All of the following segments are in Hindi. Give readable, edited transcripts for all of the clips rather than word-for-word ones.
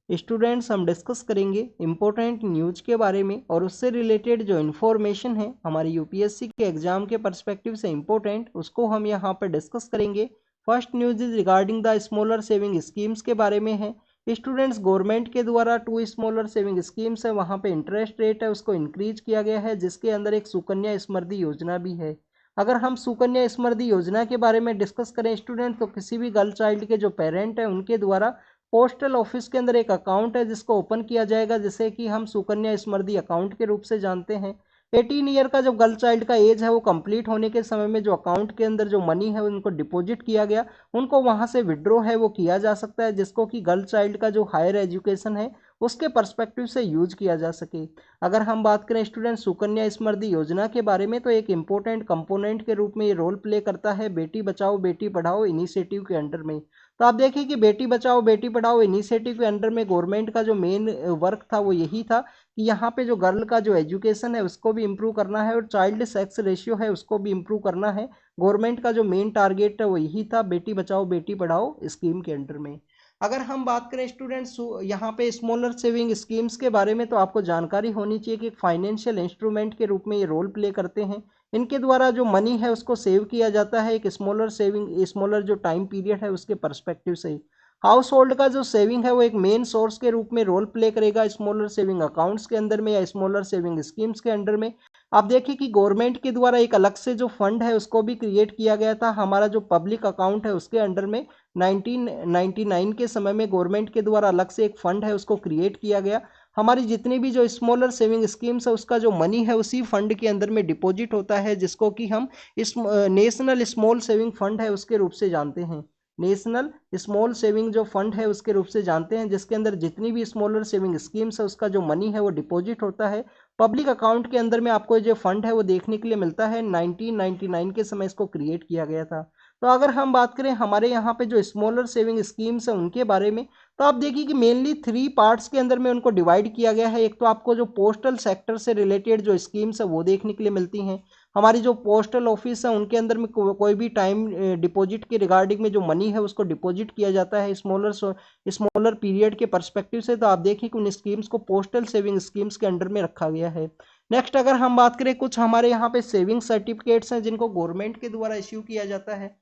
स्टूडेंट्स हम डिस्कस करेंगे इम्पोर्टेंट न्यूज के बारे में और उससे रिलेटेड जो इन्फॉर्मेशन है हमारी यूपीएससी के एग्जाम के पर्सपेक्टिव से इम्पोर्टेंट, उसको हम यहाँ पर डिस्कस करेंगे। First news is regarding the smaller saving schemes के बारे में है। स्टूडेंट्स, गवर्नमेंट के द्वारा 2 स्मॉलर सेविंग स्कीम्स है, वहाँ पे इंटरेस्ट रेट है उसको इंक्रीज किया गया है, जिसके अंदर एक सुकन्या समृद्धि योजना भी है। अगर हम सुकन्या समृद्धि योजना के बारे में डिस्कस करें स्टूडेंट, तो किसी भी गर्ल चाइल्ड के जो पेरेंट है उनके द्वारा पोस्टल ऑफिस के अंदर एक अकाउंट है जिसको ओपन किया जाएगा, जिसे कि हम सुकन्या समृद्धि अकाउंट के रूप से जानते हैं। 18 ईयर का जो गर्ल चाइल्ड का एज है वो कंप्लीट होने के समय में जो अकाउंट के अंदर जो मनी है उनको डिपॉजिट किया गया, उनको वहां से विड्रॉ है वो किया जा सकता है, जिसको कि गर्ल चाइल्ड का जो हायर एजुकेशन है उसके पर्सपेक्टिव से यूज किया जा सके। अगर हम बात करें स्टूडेंट सुकन्या समृद्धि योजना के बारे में, तो एक इंपॉर्टेंट कंपोनेंट के रूप में ये रोल प्ले करता है बेटी बचाओ बेटी पढ़ाओ इनिशिएटिव के अंडर में। तो आप देखिए कि बेटी बचाओ बेटी पढ़ाओ इनिशिएटिव के अंडर में गवर्नमेंट का जो मेन वर्क था वो यही था कि यहाँ पे जो गर्ल का जो एजुकेशन है उसको भी इम्प्रूव करना है और चाइल्ड सेक्स रेशियो है उसको भी इम्प्रूव करना है। गवर्नमेंट का जो मेन टारगेट है वो यही था बेटी बचाओ बेटी पढ़ाओ स्कीम के अंडर में। अगर हम बात करें स्टूडेंट्स यहाँ पे स्मॉलर सेविंग स्कीम्स के बारे में, तो आपको जानकारी होनी चाहिए कि फाइनेंशियल इंस्ट्रूमेंट के रूप में ये रोल प्ले करते हैं। इनके द्वारा जो मनी है उसको सेव किया जाता है एक स्मॉलर सेविंग स्मॉलर जो टाइम पीरियड है उसके पर्सपेक्टिव से। हाउस होल्ड का जो सेविंग है वो एक मेन सोर्स के रूप में रोल प्ले करेगा स्मॉलर सेविंग अकाउंट्स के अंदर में या स्मॉलर सेविंग स्कीम्स के अंडर में। आप देखिए कि गवर्नमेंट के द्वारा एक अलग से जो फंड है उसको भी क्रिएट किया गया था हमारा जो पब्लिक अकाउंट है उसके अंडर में। 1999 के समय में गवर्नमेंट के द्वारा अलग से एक फंड है उसको क्रिएट किया गया। हमारी जितनी भी जो स्मॉलर सेविंग स्कीम्स है उसका जो मनी है उसी फंड के अंदर में डिपॉजिट होता है, जिसको कि हम इस नेशनल स्मॉल सेविंग फंड है उसके रूप से जानते हैं। नेशनल स्मॉल सेविंग जो फंड है उसके रूप से जानते हैं, जिसके अंदर जितनी भी स्मॉलर सेविंग स्कीम्स है उसका जो मनी है वो डिपॉजिट होता है पब्लिक अकाउंट के अंदर में। आपको जो फंड है वो देखने के लिए मिलता है 1999 के समय इसको क्रिएट किया गया था। तो अगर हम बात करें हमारे यहाँ पे जो स्मॉलर सेविंग स्कीम्स है उनके बारे में, तो आप देखिए कि मेनली 3 पार्ट्स के अंदर में उनको डिवाइड किया गया है। एक तो आपको जो पोस्टल सेक्टर से रिलेटेड जो स्कीम्स है वो देखने के लिए मिलती हैं। हमारी जो पोस्टल ऑफिस है उनके अंदर में कोई भी टाइम डिपॉजिट के रिगार्डिंग में जो मनी है उसको डिपॉजिट किया जाता है स्मॉलर पीरियड के पर्सपेक्टिव से। तो आप देखिए कि उन स्कीम्स को पोस्टल सेविंग स्कीम्स के अंडर में रखा गया है। नेक्स्ट अगर हम बात करें, कुछ हमारे यहाँ पे सेविंग सर्टिफिकेट्स हैं जिनको गवर्नमेंट के द्वारा इश्यू किया जाता है।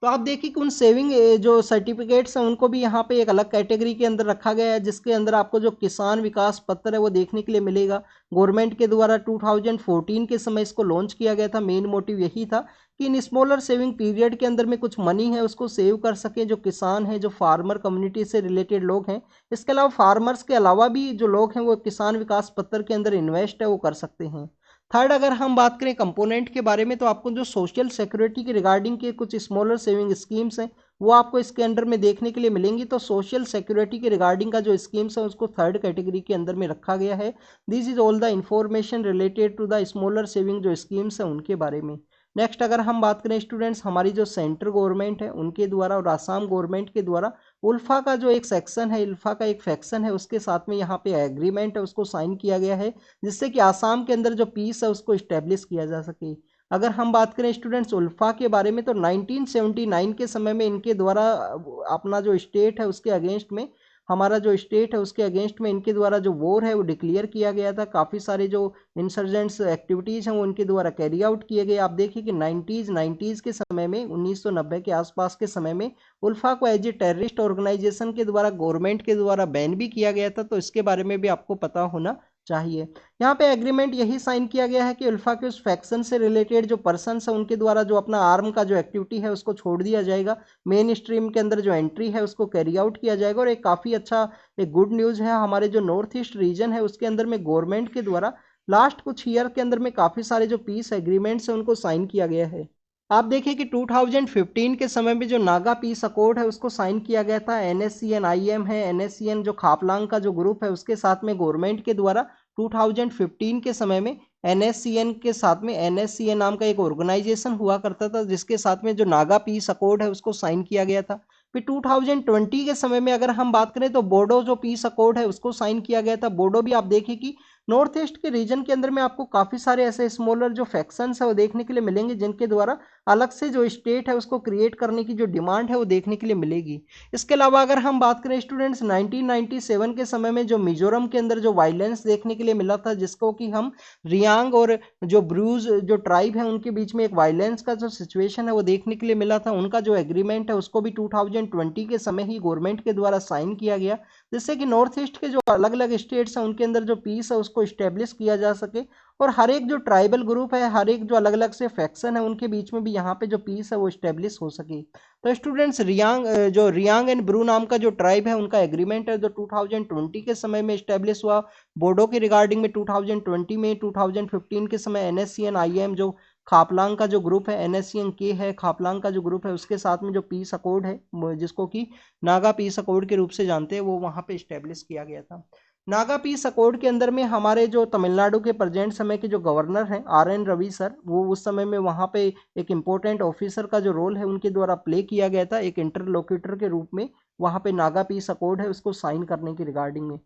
तो आप देखिए कि उन सेविंग जो सर्टिफिकेट्स हैं उनको भी यहाँ पे एक अलग कैटेगरी के अंदर रखा गया है, जिसके अंदर आपको जो किसान विकास पत्र है वो देखने के लिए मिलेगा। गवर्नमेंट के द्वारा 2014 के समय इसको लॉन्च किया गया था। मेन मोटिव यही था कि इन स्मॉलर सेविंग पीरियड के अंदर में कुछ मनी है उसको सेव कर सकें जो किसान हैं, जो फार्मर कम्युनिटी से रिलेटेड लोग हैं। इसके अलावा फार्मर्स के अलावा भी जो लोग हैं वो किसान विकास पत्र के अंदर इन्वेस्ट है वो कर सकते हैं। थर्ड अगर हम बात करें कंपोनेंट के बारे में, तो आपको जो सोशल सिक्योरिटी के रिगार्डिंग के कुछ स्मॉलर सेविंग स्कीम्स हैं वो आपको इसके अंडर में देखने के लिए मिलेंगी। तो सोशल सिक्योरिटी के रिगार्डिंग का जो स्कीम्स है उसको थर्ड कैटेगरी के अंदर में रखा गया है। This is all the information related to the smaller saving जो स्कीम्स हैं उनके बारे में। नेक्स्ट अगर हम बात करें स्टूडेंट्स, हमारी जो सेंट्रल गवर्नमेंट है उनके द्वारा और आसाम गवर्नमेंट के द्वारा उल्फा का जो एक सेक्शन है, उल्फा का एक फैक्शन है, उसके साथ में यहाँ पे एग्रीमेंट है उसको साइन किया गया है, जिससे कि आसाम के अंदर जो पीस है उसको इस्टेब्लिश किया जा सके। अगर हम बात करें स्टूडेंट्स उल्फा के बारे में, तो 1979 के समय में इनके द्वारा अपना जो स्टेट है उसके अगेंस्ट में, हमारा जो स्टेट है उसके अगेंस्ट में इनके द्वारा जो वॉर है वो डिक्लेयर किया गया था। काफ़ी सारे जो इंसर्जेंट्स एक्टिविटीज़ हैं वो इनके द्वारा कैरी आउट किए गए। आप देखिए कि 90s के समय में 1990 के आसपास के समय में उल्फा को एज ए टेररिस्ट ऑर्गेनाइजेशन के द्वारा गवर्नमेंट के द्वारा बैन भी किया गया था। तो इसके बारे में भी आपको पता होना चाहिए। यहाँ पे एग्रीमेंट यही साइन किया गया है कि उल्फा के उस फैक्शन से रिलेटेड जो पर्सन्स है उनके द्वारा जो अपना आर्म का जो एक्टिविटी है उसको छोड़ दिया जाएगा। मेन स्ट्रीम के अंदर जो एंट्री है उसको कैरी आउट किया जाएगा। और एक काफ़ी अच्छा एक गुड न्यूज़ है, हमारे जो नॉर्थ ईस्ट रीजन है उसके अंदर में गवर्नमेंट के द्वारा लास्ट कुछ ईयर के अंदर में काफ़ी सारे जो पीस एग्रीमेंट्स हैं उनको साइन किया गया है। आप देखिए कि 2015 के समय में जो नागा पीस अकॉर्ड है उसको साइन किया गया था। NSCN IM है, NSCN जो खापलांग का जो ग्रुप है उसके साथ में गवर्नमेंट के द्वारा 2015 के समय में NSCN के साथ में NSCN नाम का एक ऑर्गेनाइजेशन हुआ करता था, जिसके साथ में जो नागा पीस अकॉर्ड है उसको साइन किया गया था। फिर 2020 के समय में अगर हम बात करें तो बोडो जो पीस अकॉर्ड है उसको साइन किया गया था। बोडो भी आप देखिए कि नॉर्थ ईस्ट के रीजन के अंदर में आपको काफ़ी सारे ऐसे स्मॉलर जो फैक्शंस है वो देखने के लिए मिलेंगे, जिनके द्वारा अलग से जो स्टेट है उसको क्रिएट करने की जो डिमांड है वो देखने के लिए मिलेगी। इसके अलावा अगर हम बात करें स्टूडेंट्स 1997 के समय में जो मिजोरम के अंदर जो वायलेंस देखने के लिए मिला था, जिसको कि हम रियांग और जो ब्रूज जो ट्राइब है उनके बीच में एक वायलेंस का जो सिचुएशन है वो देखने के लिए मिला था, उनका जो एग्रीमेंट है उसको भी 2020 के समय ही गवर्नमेंट के द्वारा साइन किया गया, जिससे कि नॉर्थ ईस्ट के जो अलग अलग स्टेट्स हैं उनके अंदर जो पीस है उसको इस्टेब्लिश किया जा सके और हर एक जो ट्राइबल ग्रुप है, हर एक जो अलग अलग से फैक्शन है उनके बीच में भी यहाँ पे जो पीस है वो इस्टेब्लिश हो सके। तो स्टूडेंट्स रियांग एंड ब्रू नाम का जो ट्राइब है उनका एग्रीमेंट है जो 2020 के समय में इस्टेब्लिश हुआ। बोडो के रिगार्डिंग में 2020 में, 2015 के समय एनएससीएन आईएम जो खापलांग का जो ग्रुप है, एनएससीएन के है खापलांग का जो ग्रुप है, उसके साथ में जो पीस अकॉर्ड है जिसको कि नागा पीस अकॉर्ड के रूप से जानते हैं, वो वहाँ पे इस्टेब्लिश किया गया था। नागा पीस अकॉर्ड के अंदर में हमारे जो तमिलनाडु के प्रेजेंट समय के जो गवर्नर हैं RN रवि सर, वो उस समय में वहाँ पे एक इम्पोर्टेंट ऑफिसर का जो रोल है उनके द्वारा प्ले किया गया था, एक इंटरलोक्यूटर के रूप में वहाँ पे नागा पीस अकॉर्ड है उसको साइन करने की रिगार्डिंग में।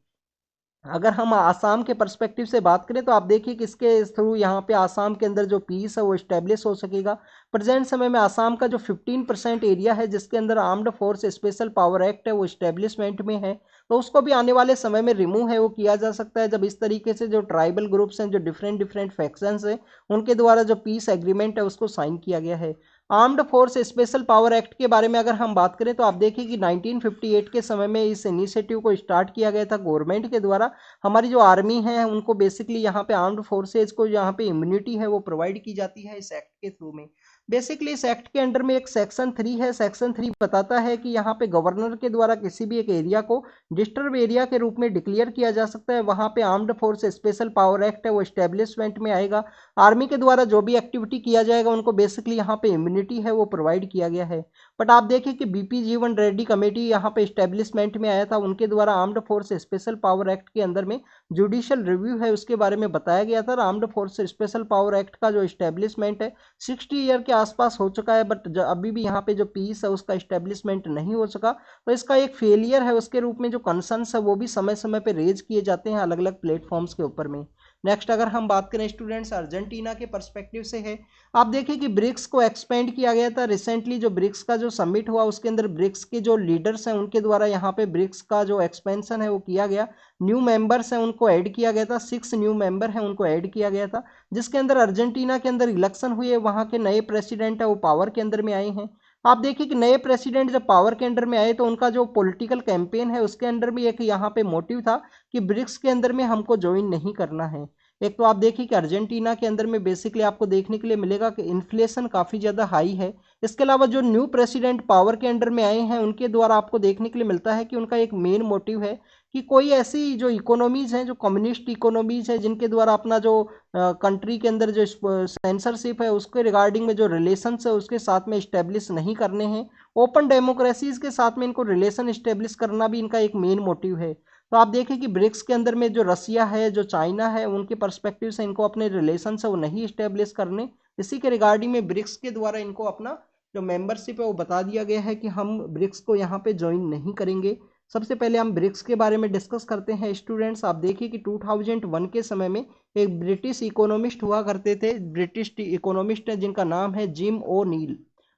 अगर हम आसाम के पर्सपेक्टिव से बात करें तो आप देखिए कि इसके थ्रू यहाँ पे आसाम के अंदर जो पीस है वो इस्टेब्लिश हो सकेगा। प्रेजेंट समय में आसाम का जो 15% एरिया है जिसके अंदर armed force special power act है वो इस्टेब्लिशमेंट में है, तो उसको भी आने वाले समय में रिमूव है वो किया जा सकता है, जब इस तरीके से जो ट्राइबल ग्रुप्स हैं, जो डिफरेंट डिफरेंट फैक्शंस हैं, उनके द्वारा जो पीस एग्रीमेंट है उसको साइन किया गया है। Armed force special power act के बारे में अगर हम बात करें तो आप देखिए कि 1958 के समय में इस इनिशिएटिव को स्टार्ट किया गया था गवर्नमेंट के द्वारा। हमारी जो आर्मी है उनको बेसिकली यहाँ पे आर्म्ड फोर्सेज को यहाँ पे इम्यूनिटी है वो प्रोवाइड की जाती है इस एक्ट के थ्रू में। बेसिकली इस एक्ट के अंडर में एक सेक्शन 3 है, सेक्शन 3 बताता है कि यहाँ पे गवर्नर के द्वारा किसी भी एक एरिया को डिस्टर्ब एरिया के रूप में डिक्लेयर किया जा सकता है, वहाँ पे armed force special power act है वो एस्टेब्लिशमेंट में आएगा। आर्मी के द्वारा जो भी एक्टिविटी किया जाएगा उनको बेसिकली यहाँ पे इम्यूनिटी है वो प्रोवाइड किया गया है। बट आप देखिए कि बीपी जीवन रेड्डी कमेटी यहाँ पे एस्टेब्लिशमेंट में आया था, उनके द्वारा armed force special power act के अंदर में जुडिशियल रिव्यू है उसके बारे में बताया गया था। Armed force special power act का जो एस्टेब्लिशमेंट है 60 ईयर के आसपास हो चुका है, बट अभी भी यहाँ पे जो पीस है उसका एस्टेब्लिशमेंट नहीं हो सका, तो इसका एक फेलियर है उसके रूप में जो कंसर्न्स है वो भी समय समय पे रेज किए जाते हैं अलग अलग प्लेटफॉर्म्स के ऊपर में। नेक्स्ट अगर हम बात करें स्टूडेंट्स अर्जेंटीना के पर्सपेक्टिव से है, आप देखिए कि ब्रिक्स को एक्सपेंड किया गया था रिसेंटली, जो ब्रिक्स का जो समिट हुआ उसके अंदर ब्रिक्स के जो लीडर्स हैं उनके द्वारा यहाँ पे ब्रिक्स का जो एक्सपेंशन है वो किया गया, न्यू मेंबर्स हैं उनको ऐड किया गया था, 6 न्यू मेंबर हैं उनको ऐड किया गया था, जिसके अंदर अर्जेंटीना के अंदर इलेक्शन हुए, वहाँ के नए प्रेसिडेंट है वो पावर के अंदर में आए हैं। आप देखिए कि नए प्रेसिडेंट जब पावर के अंडर में आए तो उनका जो पॉलिटिकल कैंपेन है उसके अंडर भी एक यहाँ पे मोटिव था कि ब्रिक्स के अंदर में हमको ज्वाइन नहीं करना है। एक तो आप देखिए कि अर्जेंटीना के अंदर में बेसिकली आपको देखने के लिए मिलेगा कि इन्फ्लेशन काफ़ी ज़्यादा हाई है। इसके अलावा जो न्यू प्रेसिडेंट पावर के अंडर में आए हैं उनके द्वारा आपको देखने के लिए मिलता है कि उनका एक मेन मोटिव है कि कोई ऐसी जो इकोनॉमीज़ हैं, जो कम्युनिस्ट इकोनॉमीज़ है, जिनके द्वारा अपना जो कंट्री के अंदर जो सेंसरशिप है उसके रिगार्डिंग में जो रिलेशंस है उसके साथ में इस्टेब्लिश नहीं करने हैं, ओपन डेमोक्रेसीज के साथ में इनको रिलेशन इस्टेब्लिश करना भी इनका एक मेन मोटिव है। तो आप देखें कि ब्रिक्स के अंदर में जो रसिया है, जो चाइना है, उनके पर्सपेक्टिव से इनको अपने रिलेशन है वो नहीं इस्टेब्लिश करने, इसी के रिगार्डिंग में ब्रिक्स के द्वारा इनको अपना जो मेंबरशिप है वो बता दिया गया है कि हम ब्रिक्स को यहाँ पे ज्वाइन नहीं करेंगे। सबसे पहले हम ब्रिक्स के बारे में डिस्कस करते हैं स्टूडेंट्स। आप देखिए कि 2001 के समय में एक ब्रिटिश इकोनॉमिस्ट हुआ करते थे, ब्रिटिश इकोनॉमिस्ट है जिनका नाम है जिम ओ नील।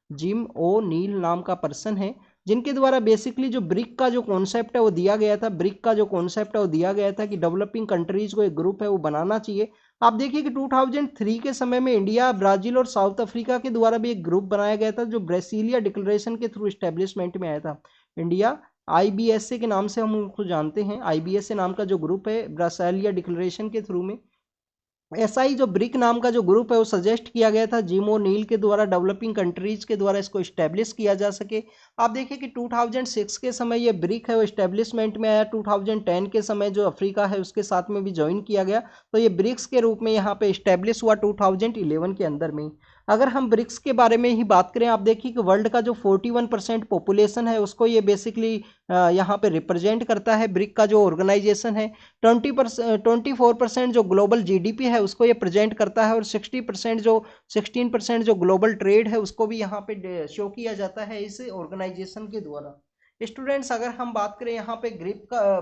जिम ओ नील नाम का पर्सन है जिनके द्वारा बेसिकली जो ब्रिक का जो कॉन्सेप्ट है वो दिया गया था, ब्रिक का जो कॉन्सेप्ट है वो दिया गया था कि डेवलपिंग कंट्रीज को एक ग्रुप है वो बनाना चाहिए। आप देखिए कि 2003 के समय में इंडिया, ब्राजील और साउथ अफ्रीका के द्वारा भी एक ग्रुप बनाया गया था जो ब्रेसिलिया डिक्लेरेशन के थ्रू इस्टेब्लिशमेंट में आया था। इंडिया IBSA के नाम से हम उनको जानते हैं, IBSA नाम का जो ग्रुप है ब्रासिलिया डिक्लेरेशन के थ्रू में, ऐसा ही जो ब्रिक नाम का जो ग्रुप है वो सजेस्ट किया गया था जिम ओ नील के द्वारा, डेवलपिंग कंट्रीज के द्वारा इसको इस्टेब्लिश किया जा सके। आप देखिए कि 2006 के समय ये ब्रिक है वो इस्टेब्लिशमेंट में आया, 2010 के समय जो अफ्रीका है उसके साथ में भी ज्वाइन किया गया, तो ये ब्रिक्स के रूप में यहाँ पे इस्टेब्लिश हुआ 2011 के अंदर में। अगर हम ब्रिक्स के बारे में ही बात करें, आप देखिए कि वर्ल्ड का जो 41% पॉपुलेशन है उसको ये बेसिकली यहाँ पे रिप्रेजेंट करता है, ब्रिक का जो ऑर्गेनाइजेशन है। 24% जो ग्लोबल GDP है उसको ये प्रेजेंट करता है, और 16% जो ग्लोबल ट्रेड है उसको भी यहाँ पे शो किया जाता है इस ऑर्गेनाइजेशन के द्वारा। स्टूडेंट्स अगर हम बात करें यहाँ पे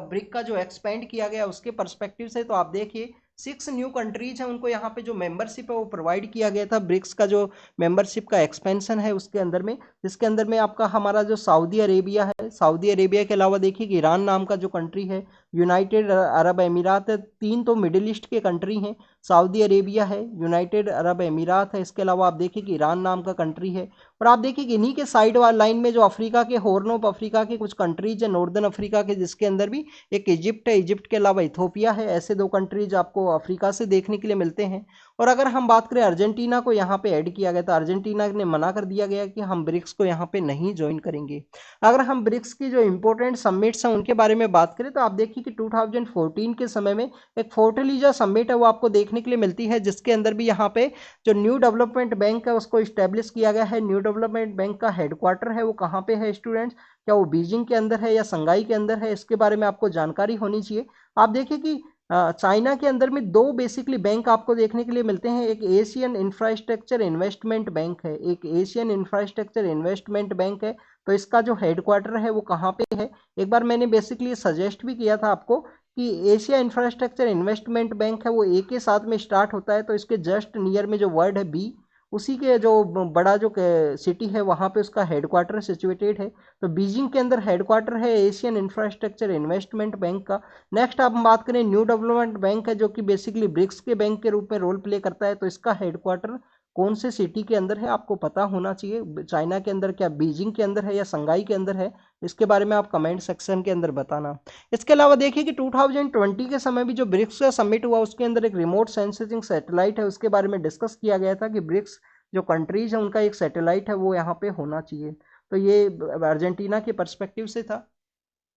ब्रिक का जो एक्सपेंड किया गया उसके पर्सपेक्टिव से, तो आप देखिए 6 न्यू कंट्रीज हैं, उनको यहाँ पे जो मेंबरशिप है वो प्रोवाइड किया गया था ब्रिक्स का जो मेंबरशिप का एक्सपेंशन है उसके अंदर में, जिसके अंदर में आपका हमारा जो सऊदी अरेबिया है, सऊदी अरेबिया के अलावा देखिए कि ईरान नाम का जो कंट्री है, यूनाइटेड अरब अमीरात है, 3 तो मिडिल ईस्ट के कंट्री हैं, सऊदी अरेबिया है, यूनाइटेड अरब अमीरात है, इसके अलावा आप देखिए कि ईरान नाम का कंट्री है। और आप देखिए कि इन्हीं के साइड वाली लाइन में जो अफ्रीका के हॉर्न ऑफ अफ्रीका के कुछ कंट्रीज है, नॉर्दर्न अफ्रीका के, जिसके अंदर भी एक इजिप्ट है, इजिप्ट के अलावा इथोपिया है, ऐसे 2 कंट्रीज आपको अफ्रीका से देखने के लिए मिलते हैं। और अगर हम बात करें अर्जेंटीना को यहाँ पे ऐड किया गया था, अर्जेंटीना ने मना कर दिया गया कि हम ब्रिक्स को यहाँ पे नहीं ज्वाइन करेंगे। अगर हम ब्रिक्स की जो इंपॉर्टेंट समिट्स हैं उनके बारे में बात करें तो आप देखिए कि 2014 के समय में एक फोर्टलीजा समिट है वो आपको देखने के लिए मिलती है, जिसके अंदर भी यहाँ पे जो न्यू डेवलपमेंट बैंक है उसको इस्टेब्लिश किया गया है। न्यू डेवलपमेंट बैंक का हेडक्वार्टर है वो कहाँ पे है स्टूडेंट्स, क्या वो बीजिंग के अंदर है या संघाई के अंदर है, इसके बारे में आपको जानकारी होनी चाहिए। आप देखिए कि चाइना के अंदर में 2 बेसिकली बैंक आपको देखने के लिए मिलते हैं, एक एशियन इंफ्रास्ट्रक्चर इन्वेस्टमेंट बैंक है, एक एशियन इंफ्रास्ट्रक्चर इन्वेस्टमेंट बैंक है। तो इसका जो हेडक्वार्टर है वो कहाँ पे है, एक बार मैंने बेसिकली सजेस्ट भी किया था आपको कि एशिया इंफ्रास्ट्रक्चर इन्वेस्टमेंट बैंक है वो ए के साथ में स्टार्ट होता है, तो इसके जस्ट नियर में जो वर्ड है बी, उसी के जो बड़ा जो सिटी है वहाँ पे उसका हेडक्वार्टर सिचुएटेड है। तो बीजिंग के अंदर हेडक्वार्टर है एशियन इंफ्रास्ट्रक्चर इन्वेस्टमेंट बैंक का। नेक्स्ट आप बात करें न्यू डेवलपमेंट बैंक है जो कि बेसिकली ब्रिक्स के बैंक के रूप में रोल प्ले करता है, तो इसका हेडक्वार्टर कौन से सिटी के अंदर है आपको पता होना चाहिए, चाइना के अंदर, क्या बीजिंग के अंदर है या संघाई के अंदर है, इसके बारे में आप कमेंट सेक्शन के अंदर बताना। इसके अलावा देखिए कि 2020 के समय भी जो ब्रिक्स का समिट हुआ उसके अंदर एक रिमोट सेंसिंग सैटेलाइट है उसके बारे में डिस्कस किया गया था कि ब्रिक्स जो कंट्रीज है उनका एक सैटेलाइट है वो यहाँ पे होना चाहिए। तो ये अर्जेंटीना के पर्सपेक्टिव से था।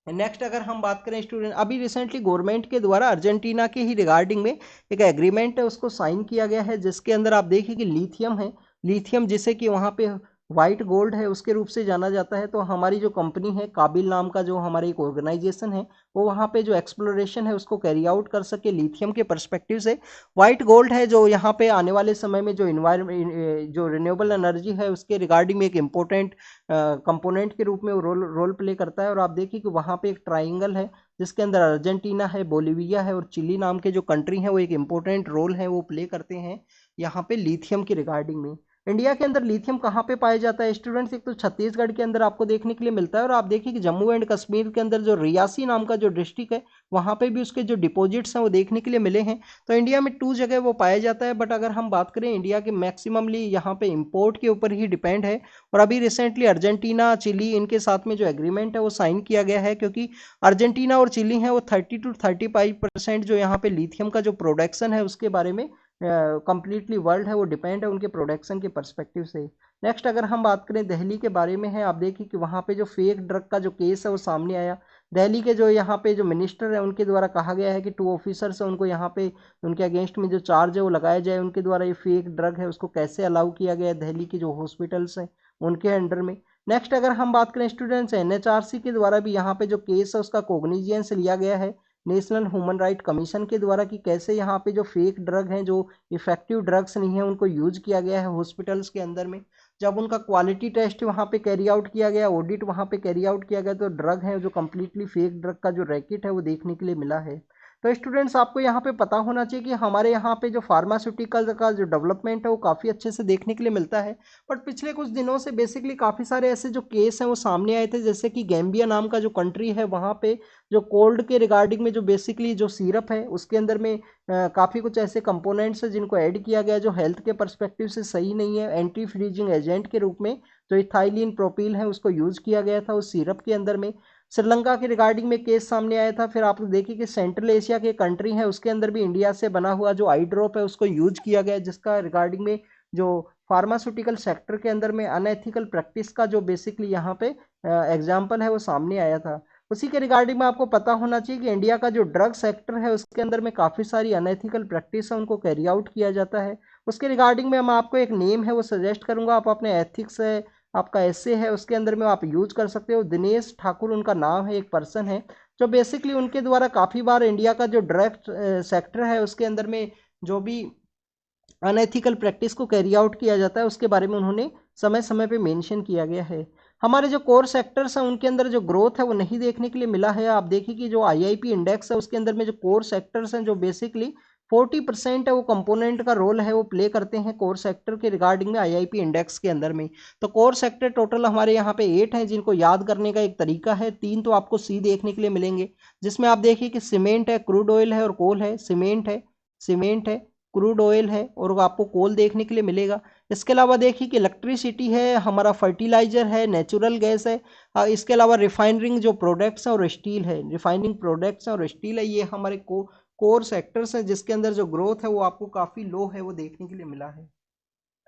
नेक्स्ट अगर हम बात करें स्टूडेंट, अभी रिसेंटली गवर्नमेंट के द्वारा अर्जेंटीना के ही रिगार्डिंग में एक एग्रीमेंट है उसको साइन किया गया है, जिसके अंदर आप देखिए कि लिथियम है, लिथियम जिसे कि वहाँ पे वाइट गोल्ड है उसके रूप से जाना जाता है। तो हमारी जो कंपनी है काबिल नाम का जो हमारी एक ऑर्गेनाइजेशन है वो वहाँ पे जो एक्सप्लोरेशन है उसको कैरी आउट कर सके लिथियम के पर्सपेक्टिव से। वाइट गोल्ड है जो यहाँ पे आने वाले समय में जो इन्वायरमेंट जो रिन्यूएबल एनर्जी है उसके रिगार्डिंग में एक इम्पोर्टेंट कंपोनेंट के रूप में वो रोल प्ले करता है। और आप देखिए कि वहाँ पे एक ट्राइंगल है जिसके अंदर अर्जेंटीना है, बोलिविया है और चिली नाम के जो कंट्री हैं वो एक इम्पोर्टेंट रोल है वो प्ले करते हैं यहाँ पे लिथियम की रिगार्डिंग में। इंडिया के अंदर लिथियम कहाँ पे पाया जाता है स्टूडेंट्स, एक तो छत्तीसगढ़ के अंदर आपको देखने के लिए मिलता है, और आप देखिए कि जम्मू एंड कश्मीर के अंदर जो रियासी नाम का जो डिस्ट्रिक्ट है वहाँ पे भी उसके जो डिपॉजिट्स हैं वो देखने के लिए मिले हैं। तो इंडिया में 2 जगह वो पाया जाता है, बट अगर हम बात करें इंडिया के मैक्सिममली यहाँ पे इम्पोर्ट के ऊपर ही डिपेंड है। और अभी रिसेंटली अर्जेंटीना, चिली इनके साथ में जो एग्रीमेंट है वो साइन किया गया है, क्योंकि अर्जेंटीना और चिली है वो 30 to 35% जो यहाँ पे लिथियम का जो प्रोडक्शन है उसके बारे में कंप्लीटली वर्ल्ड है वो डिपेंड है उनके प्रोडक्शन के पर्सपेक्टिव से। नेक्स्ट अगर हम बात करें दिल्ली के बारे में है, आप देखिए कि वहाँ पे जो फेक ड्रग का जो केस है वो सामने आया। दिल्ली के जो यहाँ पे जो मिनिस्टर है उनके द्वारा कहा गया है कि 2 ऑफिसर्स हैं उनको यहाँ पे उनके अगेंस्ट में जो चार्ज है वो लगाया जाए, उनके द्वारा ये फेक ड्रग है उसको कैसे अलाउ किया गया है दिल्ली की जो हॉस्पिटल्स हैं उनके अंडर में। नेक्स्ट अगर हम बात करें स्टूडेंट्स NHRC के द्वारा भी यहाँ पे जो केस है उसका कोग्निजेंस लिया गया है नेशनल ह्यूमन राइट कमीशन के द्वारा कि कैसे यहाँ पे जो फेक ड्रग हैं जो इफेक्टिव ड्रग्स नहीं है उनको यूज किया गया है हॉस्पिटल्स के अंदर में। जब उनका क्वालिटी टेस्ट वहाँ पे कैरी आउट किया गया, ऑडिट वहाँ पे कैरी आउट किया गया, तो ड्रग है जो कम्प्लीटली फेक ड्रग का जो रैकेट है वो देखने के लिए मिला है। तो स्टूडेंट्स आपको यहाँ पे पता होना चाहिए कि हमारे यहाँ पे जो फार्मास्यूटिकल का जो डेवलपमेंट है वो काफ़ी अच्छे से देखने के लिए मिलता है। बट पिछले कुछ दिनों से बेसिकली काफ़ी सारे ऐसे जो केस हैं वो सामने आए थे, जैसे कि गैम्बिया नाम का जो कंट्री है वहाँ पे जो कोल्ड के रिगार्डिंग में जो बेसिकली जो सिरप है उसके अंदर में काफ़ी कुछ ऐसे कंपोनेंट्स है जिनको ऐड किया गया जो हेल्थ के पर्सपेक्टिव से सही नहीं है। एंटी फ्रीजिंग एजेंट के रूप में जो इथाइलिन प्रोपिल है उसको यूज़ किया गया था उस सिरप के अंदर में। श्रीलंका के रिगार्डिंग में केस सामने आया था। फिर आप देखिए कि सेंट्रल एशिया के कंट्री है उसके अंदर भी इंडिया से बना हुआ जो आई ड्रॉप है उसको यूज किया गया, जिसका रिगार्डिंग में जो फार्मास्यूटिकल सेक्टर के अंदर में अनएथिकल प्रैक्टिस का जो बेसिकली यहाँ पे एग्जाम्पल है वो सामने आया था। उसी के रिगार्डिंग में आपको पता होना चाहिए कि इंडिया का जो ड्रग सेक्टर है उसके अंदर में काफ़ी सारी अनएथिकल प्रैक्टिस है उनको कैरी आउट किया जाता है। उसके रिगार्डिंग में मैं आपको एक नेम है वो सजेस्ट करूंगा, आप अपने एथिक्स है आपका ऐसे है उसके अंदर में आप यूज कर सकते हो। दिनेश ठाकुर उनका नाम है, एक पर्सन है जो बेसिकली उनके द्वारा काफ़ी बार इंडिया का जो ड्रग सेक्टर है उसके अंदर में जो भी अनएथिकल प्रैक्टिस को कैरी आउट किया जाता है उसके बारे में उन्होंने समय समय पे मेंशन किया गया है। हमारे जो कोर सेक्टर्स हैं उनके अंदर जो ग्रोथ है वो नहीं देखने के लिए मिला है। आप देखिए कि जो आईआईपी इंडेक्स है उसके अंदर में जो कोर सेक्टर्स हैं जो बेसिकली 40% है वो कंपोनेंट का रोल है वो प्ले करते हैं कोर सेक्टर के रिगार्डिंग में आईआईपी इंडेक्स के अंदर में। तो कोर सेक्टर टोटल हमारे यहाँ पे 8 हैं, जिनको याद करने का एक तरीका है, 3 तो आपको सी देखने के लिए मिलेंगे, जिसमें आप देखिए कि सीमेंट है, क्रूड ऑयल है और कोल है। सीमेंट है, क्रूड ऑयल है और आपको कोल देखने के लिए मिलेगा। इसके अलावा देखिए कि इलेक्ट्रिसिटी है, हमारा फर्टिलाइजर है, नेचुरल गैस है। इसके अलावा रिफाइनरिंग जो प्रोडक्ट्स हैं और स्टील है, रिफाइनिंग प्रोडक्ट्स हैं और स्टील है, ये हमारे कोर सेक्टर्स हैं जिसके अंदर जो ग्रोथ है वो आपको काफ़ी लो है वो देखने के लिए मिला है।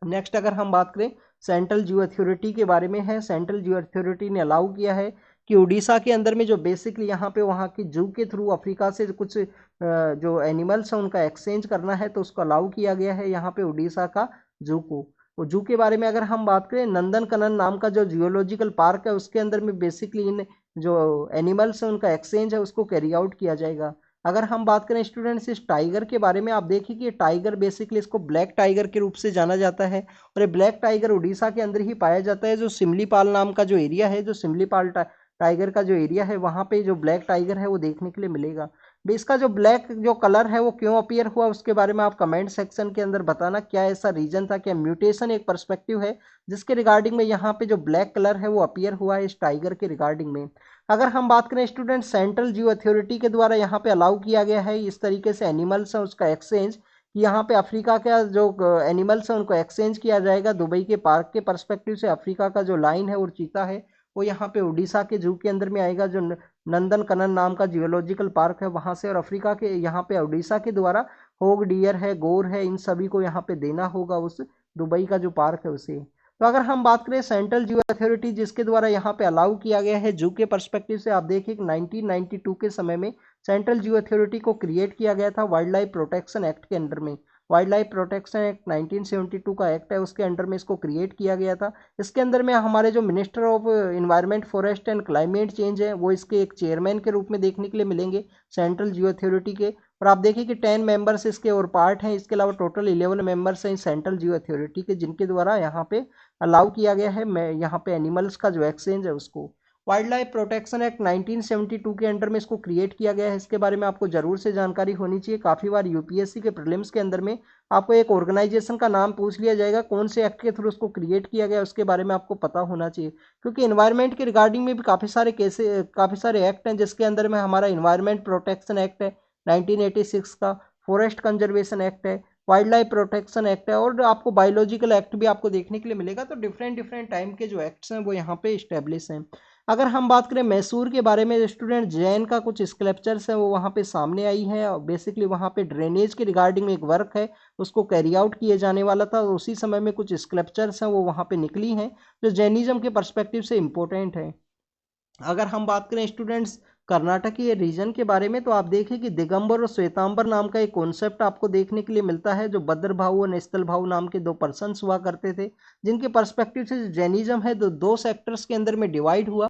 नेक्स्ट अगर हम बात करें सेंट्रल जियो अथॉरिटी के बारे में है, सेंट्रल जियो अथॉरिटी ने अलाउ किया है कि उड़ीसा के अंदर में जो बेसिकली यहाँ पे वहाँ की जू के थ्रू अफ्रीका से कुछ जो एनिमल्स हैं उनका एक्सचेंज करना है, तो उसको अलाउ किया गया है यहाँ पे उड़ीसा का जू को। वो जू के बारे में अगर हम बात करें, नंदन कनन नाम का जो जियोलॉजिकल पार्क है उसके अंदर में बेसिकली इन जो एनिमल्स हैं उनका एक्सचेंज है उसको कैरी आउट किया जाएगा। अगर हम बात करें स्टूडेंट्स इस टाइगर के बारे में, आप देखिए कि ये टाइगर बेसिकली इसको ब्लैक टाइगर के रूप से जाना जाता है और ये ब्लैक टाइगर उड़ीसा के अंदर ही पाया जाता है। जो सिमलीपाल नाम का जो एरिया है, जो सिमलीपाल टाइगर का जो एरिया है वहाँ पे जो ब्लैक टाइगर है वो देखने के लिए मिलेगा। भी इसका जो ब्लैक जो कलर है वो क्यों अपीयर हुआ उसके बारे में आप कमेंट सेक्शन के अंदर बताना, क्या ऐसा रीजन था, क्या म्यूटेशन एक पर्सपेक्टिव है जिसके रिगार्डिंग में यहाँ पे जो ब्लैक कलर है वो अपीयर हुआ है इस टाइगर के रिगार्डिंग में। अगर हम बात करें स्टूडेंट, सेंट्रल जियो अथॉरिटी के द्वारा यहाँ पे अलाउ किया गया है इस तरीके से एनिमल्स हैं उसका एक्सचेंज, कि यहाँ पे अफ्रीका का जो एनिमल्स हैं उनको एक्सचेंज किया जाएगा दुबई के पार्क के पर्सपेक्टिव से। अफ्रीका का जो लाइन है और चीता है वो यहाँ पे उड़ीसा के जू के अंदर में आएगा, जो नंदन कनन नाम का जियोलॉजिकल पार्क है वहाँ से, और अफ्रीका के यहाँ पे उड़ीसा के द्वारा होग डियर है, गोर है, इन सभी को यहाँ पे देना होगा उस दुबई का जो पार्क है उसे। तो अगर हम बात करें सेंट्रल जियो अथॉरिटी जिसके द्वारा यहाँ पे अलाउ किया गया है जू के पर्सपेक्टिव से, आप देखिए 1992 के समय में सेंट्रल जियो अथॉरिटी को क्रिएट किया गया था वाइल्ड लाइफ प्रोटेक्शन एक्ट के अंडर में। वाइल्ड लाइफ प्रोटेक्शन एक्ट 1972 का एक्ट है, उसके अंडर में इसको क्रिएट किया गया था। इसके अंदर में हमारे जो minister of environment, forest and climate change है वो इसके एक चेयरमैन के रूप में देखने के लिए मिलेंगे सेंट्रल जियो अथॉरिटी के। और आप देखिए कि 10 मेंबर्स इसके और पार्ट हैं, इसके अलावा टोटल 11 मेंबर्स हैं सेंट्रल जियो अथॉरिटी के, जिनके द्वारा यहाँ पे अलाउ किया गया है मैं यहाँ पे एनिमल्स का जो एक्सचेंज है उसको। वाइल्ड लाइफ प्रोटेक्शन एक्ट 1972 के अंडर में इसको क्रिएट किया गया है, इसके बारे में आपको जरूर से जानकारी होनी चाहिए। काफ़ी बार यूपीएससी के प्रीलिम्स के अंदर में आपको एक ऑर्गेनाइजेशन का नाम पूछ लिया जाएगा, कौन से एक्ट के थ्रू उसको क्रिएट किया गया उसके बारे में आपको पता होना चाहिए, क्योंकि इन्वायरमेंट के रिगार्डिंग में भी काफ़ी सारे एक्ट हैं, जिसके अंदर में हमारा इन्वायरमेंट प्रोटेक्शन एक्ट है 1986 का, फॉरेस्ट कंजर्वेशन एक्ट है, वाइल्ड लाइफ प्रोटेक्शन एक्ट है, और आपको बायोलॉजिकल एक्ट भी आपको देखने के लिए मिलेगा। तो डिफरेंट डिफरेंट टाइम के जो एक्ट्स हैं वो यहाँ पे इस्टेब्लिश हैं। अगर हम बात करें मैसूर के बारे में, स्टूडेंट जैन का कुछ स्कल्पचर्स हैं वो वहाँ पे सामने आई हैं, और बेसिकली वहाँ पे ड्रेनेज के रिगार्डिंग में एक वर्क है उसको कैरी आउट किए जाने वाला था, और उसी समय में कुछ स्कल्पचर्स हैं वो वहाँ पे निकली हैं जो जैनिज्म के पर्सपेक्टिव से इम्पोर्टेंट है। अगर हम बात करें स्टूडेंट्स कर्नाटक के रीजन के बारे में, तो आप देखें कि दिगंबर और श्वेतांबर नाम का एक कॉन्सेप्ट आपको देखने के लिए मिलता है, जो भद्र भाऊ और नेस्तल भाऊ नाम के दो पर्सन्स हुआ करते थे, जिनके पर्सपेक्टिव से जैनिज्म है दो सेक्टर्स के अंदर में डिवाइड हुआ।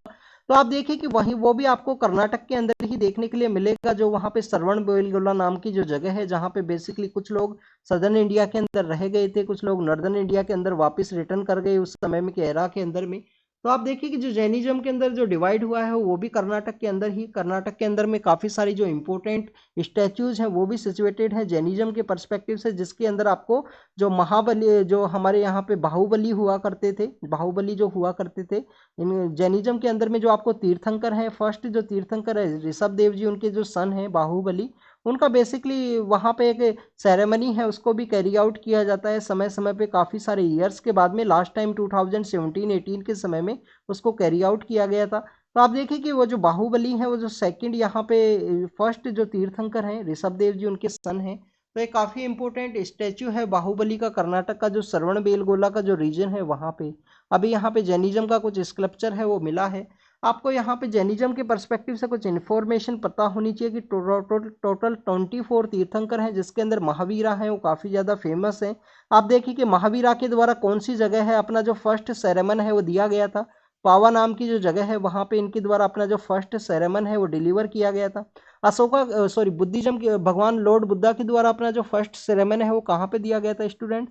तो आप देखिए कि वहीं वो भी आपको कर्नाटक के अंदर ही देखने के लिए मिलेगा, जो वहाँ पे श्रवण बेलगोला नाम की जो जगह है, जहाँ पे बेसिकली कुछ लोग सदर्न इंडिया के अंदर रह गए थे, कुछ लोग नॉर्दर्न इंडिया के अंदर वापस रिटर्न कर गए उस समय में के एरा के अंदर में। तो आप देखिए कि जो जैनिज्म के अंदर जो डिवाइड हुआ है वो भी कर्नाटक के अंदर ही, कर्नाटक के अंदर में काफ़ी सारी जो इम्पोर्टेंट स्टैच्यूज हैं वो भी सिचुएटेड हैं जैनिज्म के पर्सपेक्टिव से, जिसके अंदर आपको जो महाबली, जो हमारे यहाँ पे बाहुबली हुआ करते थे, बाहुबली जो हुआ करते थे इन जैनिज्म के अंदर में, जो आपको तीर्थंकर हैं, फर्स्ट जो तीर्थंकर है ऋषभ देव जी, उनके जो सन हैं बाहुबली, उनका बेसिकली वहाँ पे एक सेरेमनी है उसको भी कैरी आउट किया जाता है समय समय पे, काफ़ी सारे ईयर्स के बाद में। लास्ट टाइम 2017-18 के समय में उसको कैरी आउट किया गया था। तो आप देखिए कि वो जो बाहुबली है वो जो सेकंड यहाँ पे फर्स्ट जो तीर्थंकर हैं ऋषभ देव जी उनके सन हैं। तो ये काफ़ी इंपॉर्टेंट स्टैचू है बाहुबली का, कर्नाटक का जो श्रवण बेलगोला का जो रीजन है वहाँ पे। अभी यहाँ पे जैनिज्म का कुछ स्कल्पचर है वो मिला है आपको। यहाँ पे जैनिज्म के पर्सपेक्टिव से कुछ इन्फॉर्मेशन पता होनी चाहिए कि टोटल 24 तीर्थंकर हैं, जिसके अंदर महावीरा हैं वो काफ़ी ज़्यादा फेमस हैं। आप देखिए कि महावीरा के द्वारा कौन सी जगह है अपना जो फर्स्ट सेरेमन है वो दिया गया था, पावा नाम की जो जगह है वहाँ पे इनके द्वारा अपना जो फर्स्ट सेरेमन है वो डिलीवर किया गया था। बुद्धिज्म के भगवान लॉर्ड बुद्धा के द्वारा अपना जो फर्स्ट सेरेमन है वो कहाँ पे दिया गया था स्टूडेंट,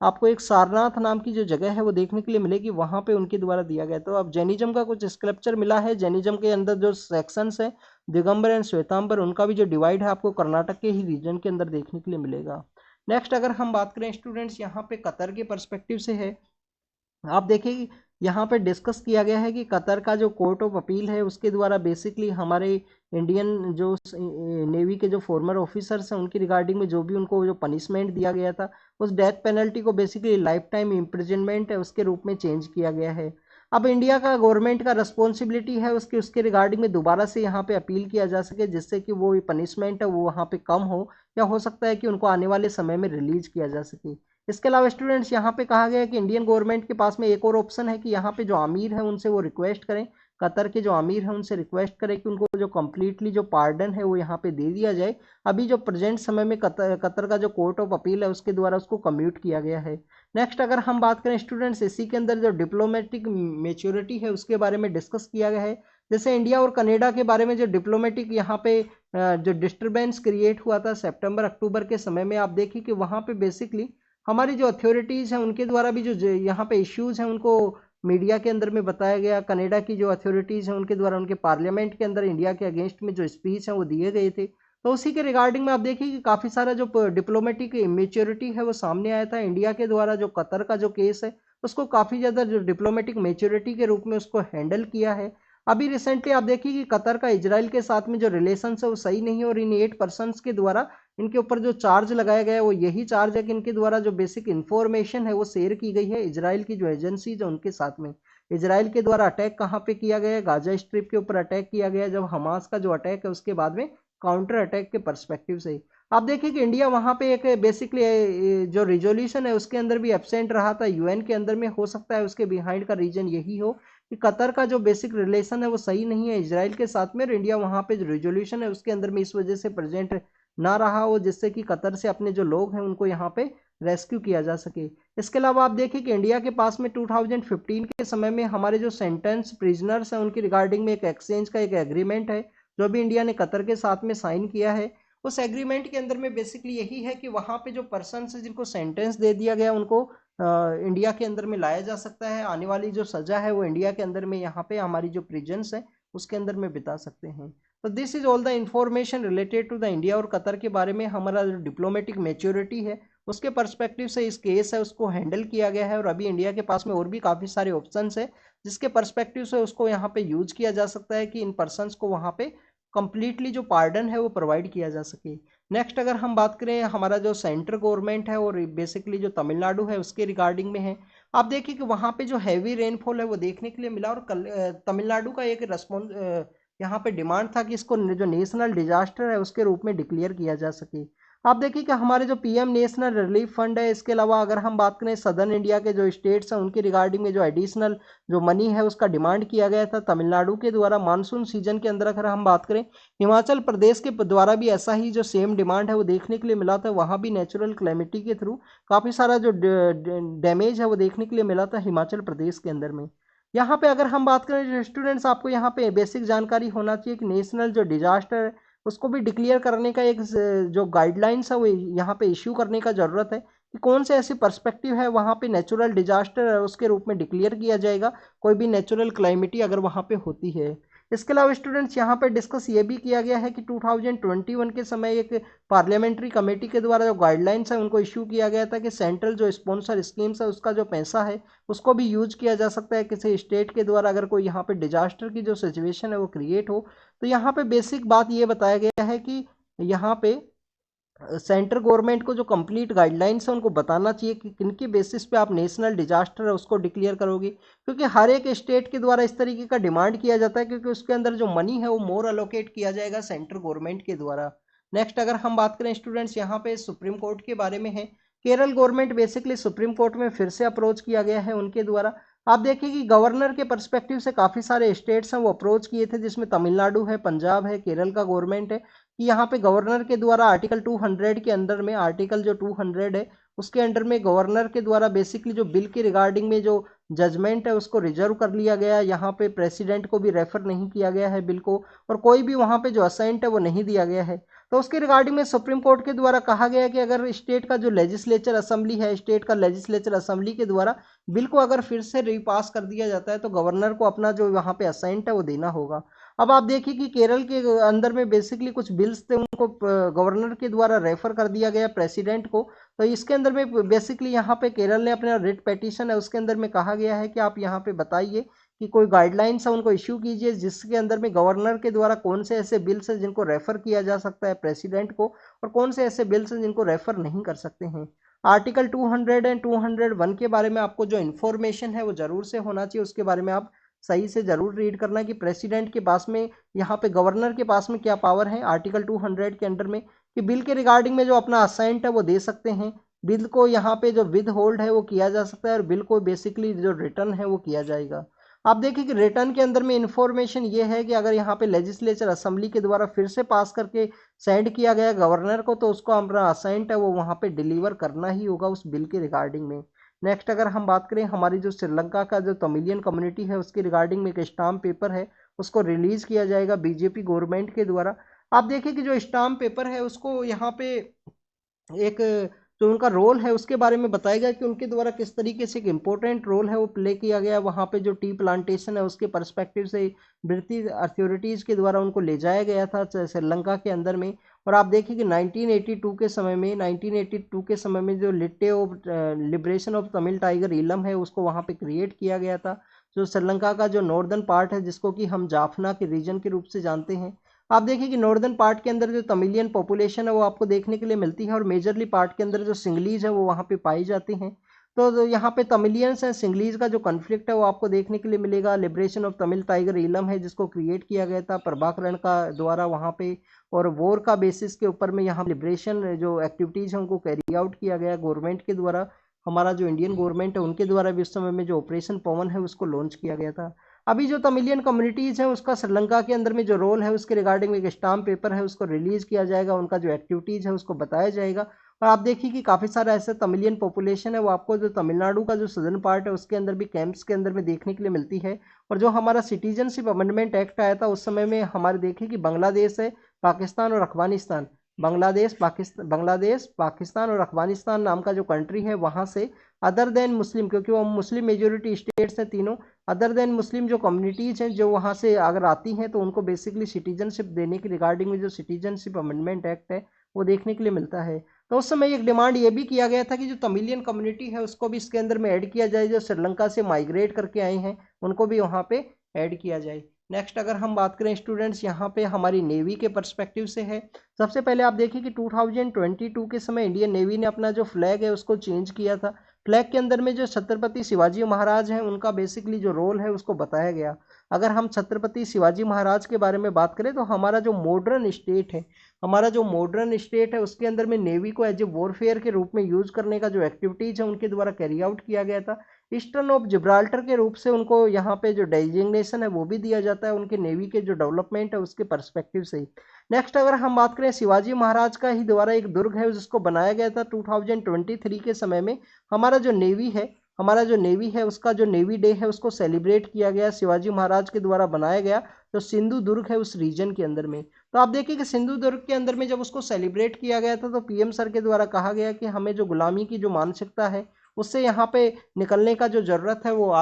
आपको एक सारनाथ नाम की जो जगह है वो देखने के लिए मिलेगी, वहाँ पे उनके द्वारा दिया गया। तो अब जैनिज्म का कुछ स्क्रिप्चर मिला है, जैनिज्म के अंदर जो सेक्शंस है दिगंबर एंड श्वेतांबर, उनका भी जो डिवाइड है आपको कर्नाटक के ही रीजन के अंदर देखने के लिए मिलेगा। नेक्स्ट अगर हम बात करें स्टूडेंट्स, यहाँ पे कतर के पर्सपेक्टिव से है, आप देखिए कि यहाँ पे डिस्कस किया गया है कि कतर का जो कोर्ट ऑफ अपील है उसके द्वारा बेसिकली हमारे इंडियन जो नेवी के जो फॉर्मर ऑफिसर्स हैं उनकी रिगार्डिंग में जो भी उनको जो पनिशमेंट दिया गया था, उस डेथ पेनल्टी को बेसिकली लाइफ टाइम इम्प्रिजनमेंट है उसके रूप में चेंज किया गया है। अब इंडिया का गवर्नमेंट का रिस्पॉन्सिबिलिटी है उसके रिगार्डिंग में दोबारा से यहाँ पे अपील किया जा सके, जिससे कि वो पनिशमेंट है वो वहाँ पे कम हो, या हो सकता है कि उनको आने वाले समय में रिलीज किया जा सके। इसके अलावा स्टूडेंट्स यहाँ पे कहा गया है कि इंडियन गवर्नमेंट के पास में एक और ऑप्शन है कि यहाँ पे जो आमिर है उनसे वो रिक्वेस्ट करें, कतर के जो आमिर है उनसे रिक्वेस्ट करें कि उनको जो कम्प्लीटली जो पार्डन है वो यहाँ पे दे दिया जाए। अभी जो प्रेजेंट समय में कतर का जो कोर्ट ऑफ अपील है उसके द्वारा उसको कम्यूट किया गया है। नेक्स्ट अगर हम बात करें स्टूडेंट्स, इसी के अंदर जो डिप्लोमेटिक मेच्योरिटी है उसके बारे में डिस्कस किया गया है। जैसे इंडिया और कनाडा के बारे में जो डिप्लोमेटिक यहाँ पे जो डिस्टर्बेंस क्रिएट हुआ था सितंबर अक्टूबर के समय में, आप देखिए कि वहाँ पे बेसिकली हमारी जो अथॉरिटीज़ हैं उनके द्वारा भी जो यहाँ पे इश्यूज़ हैं उनको मीडिया के अंदर में बताया गया। कनाडा की जो अथॉरिटीज़ हैं उनके द्वारा उनके पार्लियामेंट के अंदर इंडिया के अगेंस्ट में जो स्पीच हैं वो दिए गए थे। तो उसी के रिगार्डिंग में आप देखिए कि काफ़ी सारा जो डिप्लोमेटिक मेच्योरिटी है वो सामने आया था। इंडिया के द्वारा जो कतर का जो केस है उसको काफ़ी ज़्यादा जो डिप्लोमेटिक मेच्योरिटी के रूप में उसको हैंडल किया है। अभी रिसेंटली आप देखिए कि कतर का इजराइल के साथ में जो रिलेशन है वो सही नहीं है, और इन 8 पर्सनस के द्वारा इनके ऊपर जो चार्ज लगाया गया है वो यही चार्ज है कि इनके द्वारा जो बेसिक इन्फॉर्मेशन है वो शेयर की गई है इजराइल की जो एजेंसीज है उनके साथ में। इजराइल के द्वारा अटैक कहाँ पे किया गया है, गाजा स्ट्रिप के ऊपर अटैक किया गया है, जब हमास का जो अटैक है उसके बाद में काउंटर अटैक के परस्पेक्टिव से। आप देखिए कि इंडिया वहाँ पे एक बेसिकली जो रिजोल्यूशन है उसके अंदर भी एब्सेंट रहा था यूएन के अंदर में। हो सकता है उसके बिहाइंड का रीजन यही हो कि कतर का जो बेसिक रिलेशन है वो सही नहीं है इजराइल के साथ में, और इंडिया वहाँ पे जो रिजोल्यूशन है उसके अंदर में इस वजह से प्रेजेंट ना रहा हो, जिससे कि कतर से अपने जो लोग हैं उनको यहाँ पे रेस्क्यू किया जा सके। इसके अलावा आप देखिए कि इंडिया के पास में 2015 के समय में हमारे जो सेंटेंस प्रिजनर्स हैं उनकी रिगार्डिंग में एक एक्सचेंज का एक एग्रीमेंट है जो भी इंडिया ने कतर के साथ में साइन किया है। उस एग्रीमेंट के अंदर में बेसिकली यही है कि वहाँ पे जो पर्सन है जिनको सेंटेंस दे दिया गया उनको इंडिया के अंदर में लाया जा सकता है, आने वाली जो सजा है वो इंडिया के अंदर में यहाँ पे हमारी जो प्रिजन्स है उसके अंदर में बिता सकते हैं। तो this is all the information related to the India और कतर के बारे में। हमारा जो डिप्लोमेटिक मेच्योरिटी है उसके पर्सपेक्टिव से इस केस है उसको हैंडल किया गया है, और अभी इंडिया के पास में और भी काफ़ी सारे ऑप्शंस है जिसके पर्सपेक्टिव से उसको यहाँ पे यूज किया जा सकता है कि इन पर्सनस को वहाँ पे कंप्लीटली जो पार्डन है वो प्रोवाइड किया जा सके। नेक्स्ट अगर हम बात करें हमारा जो सेंट्रल गवर्नमेंट है और बेसिकली जो तमिलनाडु है उसके रिगार्डिंग में है, आप देखिए कि वहाँ पे जो हैवी रेनफॉल है वो देखने के लिए मिला, और तमिलनाडु का एक रेस्पॉन्स यहाँ पे डिमांड था कि इसको जो नेशनल डिजास्टर है उसके रूप में डिक्लेयर किया जा सके। आप देखिए कि हमारे जो पीएम नेशनल रिलीफ फंड है, इसके अलावा अगर हम बात करें सदर्न इंडिया के जो स्टेट्स हैं उनकी रिगार्डिंग में जो एडिशनल जो मनी है उसका डिमांड किया गया था तमिलनाडु के द्वारा। मानसून सीजन के अंदर अगर हम बात करें हिमाचल प्रदेश के द्वारा भी ऐसा ही जो सेम डिमांड है वो देखने के लिए मिला था। वहाँ भी नेचुरल क्लैमिटी के थ्रू काफ़ी सारा जो डैमेज है वो देखने के लिए मिला था हिमाचल प्रदेश के अंदर में। यहाँ पे अगर हम बात करें स्टूडेंट्स, आपको यहाँ पे बेसिक जानकारी होना चाहिए कि नेशनल जो डिजास्टर है उसको भी डिक्लेयर करने का एक जो गाइडलाइंस है वो यहाँ पे इश्यू करने का ज़रूरत है कि कौन से ऐसी पर्सपेक्टिव है वहाँ पे नेचुरल डिजास्टर है उसके रूप में डिक्लेयर किया जाएगा कोई भी नेचुरल क्लाइमिटी अगर वहाँ पे होती है। इसके अलावा स्टूडेंट्स यहाँ पे डिस्कस ये भी किया गया है कि 2021 के समय एक पार्लियामेंट्री कमेटी के द्वारा जो गाइडलाइंस है उनको इश्यू किया गया था कि सेंट्रल जो स्पॉन्सर स्कीम्स है उसका जो पैसा है उसको भी यूज किया जा सकता है किसी स्टेट के द्वारा अगर कोई यहाँ पे डिजास्टर की जो सिचुएशन है वो क्रिएट हो। तो यहाँ पे बेसिक बात ये बताया गया है कि यहाँ पे सेंट्रल गवर्नमेंट को जो कंप्लीट गाइडलाइंस है उनको बताना चाहिए कि किनकी बेसिस पे आप नेशनल डिजास्टर है उसको डिक्लेयर करोगे, क्योंकि हर एक स्टेट के द्वारा इस तरीके का डिमांड किया जाता है क्योंकि उसके अंदर जो मनी है वो मोर अलोकेट किया जाएगा सेंट्रल गवर्नमेंट के द्वारा। नेक्स्ट अगर हम बात करें स्टूडेंट्स यहाँ पे सुप्रीम कोर्ट के बारे में है। Kerala government basically supreme court में फिर से अप्रोच किया गया है उनके द्वारा। आप देखिए कि गवर्नर के पर्सपेक्टिव से काफ़ी सारे स्टेट्स हैं वो अप्रोच किए थे जिसमें तमिलनाडु है, पंजाब है, केरल का गवर्नमेंट है कि यहाँ पे गवर्नर के द्वारा आर्टिकल 200 के अंदर में आर्टिकल जो 200 है उसके अंडर में गवर्नर के द्वारा बेसिकली जो बिल के रिगार्डिंग में जो जजमेंट है उसको रिजर्व कर लिया गया है। यहाँ पे प्रेसिडेंट को भी रेफर नहीं किया गया है बिल को, और कोई भी वहाँ पे जो असेंट है वो नहीं दिया गया है। तो उसके रिगार्डिंग में सुप्रीम कोर्ट के द्वारा कहा गया कि अगर स्टेट का जो लेजिस्लेचर असेंबली है, स्टेट का लेजिस्लेचर असेंबली के द्वारा बिल को अगर फिर से रिपास कर दिया जाता है तो गवर्नर को अपना जो वहाँ पे असाइंट है वो देना होगा। अब आप देखिए कि केरल के अंदर में बेसिकली कुछ बिल्स थे, उनको गवर्नर के द्वारा रेफर कर दिया गया प्रेसिडेंट को। तो इसके अंदर में बेसिकली यहाँ पे केरल ने अपना रिट पेटिशन है उसके अंदर में कहा गया है कि आप यहाँ पे बताइए कि कोई गाइडलाइंस है उनको इश्यू कीजिए जिसके अंदर में गवर्नर के द्वारा कौन से ऐसे बिल्स हैं जिनको रेफर किया जा सकता है प्रेसिडेंट को, और कौन से ऐसे बिल्स हैं जिनको रेफर नहीं कर सकते हैं। आर्टिकल 200 एंड 201 के बारे में आपको जो इन्फॉर्मेशन है वो जरूर से होना चाहिए, उसके बारे में आप सही से जरूर रीड करना कि प्रेसिडेंट के पास में, यहाँ पे गवर्नर के पास में क्या पावर है आर्टिकल 200 के अंडर में, कि बिल के रिगार्डिंग में जो अपना असाइंट है वो दे सकते हैं, बिल को यहाँ पे जो विद होल्ड है वो किया जा सकता है, और बिल को बेसिकली जो रिटर्न है वो किया जाएगा। आप देखिए कि रिटर्न के अंदर में इंफॉर्मेशन ये है कि अगर यहाँ पे लेजिस्लेचर असेंबली के द्वारा फिर से पास करके सेंड किया गया गवर्नर को, तो उसको अपना असाइंट है वो वहाँ पे डिलीवर करना ही होगा उस बिल के रिगार्डिंग में। नेक्स्ट अगर हम बात करें हमारी जो श्रीलंका का जो तमिलियन कम्युनिटी है उसके रिगार्डिंग में एक स्टाम्प पेपर है उसको रिलीज किया जाएगा बीजेपी गवर्नमेंट के द्वारा। आप देखिए कि जो स्टाम्प पेपर है उसको यहाँ पे एक जो उनका रोल है उसके बारे में बताया गया कि उनके द्वारा किस तरीके से एक इम्पोर्टेंट रोल है वो प्ले किया गया वहाँ पे जो टी प्लांटेशन है उसके पर्सपेक्टिव से ब्रिटिश अथॉरिटीज़ के द्वारा उनको ले जाया गया था श्रीलंका के अंदर में। और आप देखिए कि 1982 के समय में जो LTTE of liberation of Tamil tiger Eelam है उसको वहाँ पे क्रिएट किया गया था, जो श्रीलंका का जो नॉर्दर्न पार्ट है जिसको कि हम जाफना के रीजन के रूप से जानते हैं। आप देखिए कि नॉर्दर्न पार्ट के अंदर जो तमिलियन पॉपुलेशन है वो आपको देखने के लिए मिलती है, और मेजरली पार्ट के अंदर जो सिंगलीज है वो वहाँ पे पाई जाती हैं। तो यहाँ पे तमिलियंस हैं, सिंगलीज का जो कॉन्फ्लिक्ट है वो आपको देखने के लिए मिलेगा। Liberation of Tamil tiger Eelam है जिसको क्रिएट किया गया था प्रभाकरण का द्वारा वहाँ पे, और वॉर का बेसिस के ऊपर में यहाँ लिबरेशन जो एक्टिविटीज़ है उनको कैरी आउट किया गया गवर्नमेंट के द्वारा। हमारा जो इंडियन गवर्नमेंट है उनके द्वारा भी उस समय में जो ऑपरेशन पवन है उसको लॉन्च किया गया था। अभी जो तमिलियन कम्युनिटीज़ हैं उसका श्रीलंका के अंदर में जो रोल है उसके रिगार्डिंग एक स्टाम्प पेपर है उसको रिलीज़ किया जाएगा, उनका जो एक्टिविटीज़ है उसको बताया जाएगा। और आप देखिए कि काफ़ी सारा ऐसा तमिलियन पॉपुलेशन है वो आपको जो तमिलनाडु का जो सदर्न पार्ट है उसके अंदर भी कैंप्स के अंदर में देखने के लिए मिलती है। और जो हमारा सिटीजनशिप अमेंडमेंट एक्ट आया था उस समय में हमारे देखिए कि बांग्लादेश है, पाकिस्तान और अफगानिस्तान, बांग्लादेश पाकिस्तान और अफगानिस्तान नाम का जो कंट्री है वहाँ से अदर देन मुस्लिम, क्योंकि वो मुस्लिम मेजोरिटी स्टेट्स हैं तीनों, अदर देन मुस्लिम जो कम्युनिटीज़ हैं जो वहाँ से अगर आती हैं तो उनको बेसिकली सिटीजनशिप देने की रिगार्डिंग में जो सिटीजनशिप अमेंडमेंट एक्ट है वो देखने के लिए मिलता है। तो उस समय एक डिमांड ये भी किया गया था कि जो तमिलियन कम्युनिटी है उसको भी इसके अंदर में ऐड किया जाए, जो श्रीलंका से माइग्रेट करके आए हैं उनको भी वहाँ पे ऐड किया जाए। नेक्स्ट अगर हम बात करें स्टूडेंट्स यहाँ पे हमारी नेवी के पर्सपेक्टिव से है। सबसे पहले आप देखिए कि 2022 के समय इंडियन नेवी ने अपना जो फ्लैग है उसको चेंज किया था। फ्लैग के अंदर में जो छत्रपति शिवाजी महाराज हैं उनका बेसिकली जो रोल है उसको बताया गया। अगर हम छत्रपति शिवाजी महाराज के बारे में बात करें तो हमारा जो मॉडर्न स्टेट है, उसके अंदर में नेवी को एज ए वॉरफेयर के रूप में यूज करने का जो एक्टिविटीज है उनके द्वारा कैरी आउट किया गया था। ईस्टर्न ऑफ जिब्राल्टर के रूप से उनको यहाँ पे जो डेजिग्नेशन है वो भी दिया जाता है उनके नेवी के जो डेवलपमेंट है उसके पर्सपेक्टिव से ही। नेक्स्ट अगर हम बात करें शिवाजी महाराज का ही द्वारा एक दुर्ग है जिसको बनाया गया था 2023 के समय में। हमारा जो नेवी है उसका जो नेवी डे है उसको सेलिब्रेट किया गया, शिवाजी महाराज के द्वारा बनाया गया जो सिंधु दुर्ग है उस रीजन के अंदर में। तो आप देखिए कि सिंधु दुर्ग के अंदर में जब उसको सेलिब्रेट किया गया था तो पीएम सर के द्वारा कहा गया कि हमें जो गुलामी की जो मानसिकता है उससे यहाँ पे निकलने का जो ज़रूरत है वो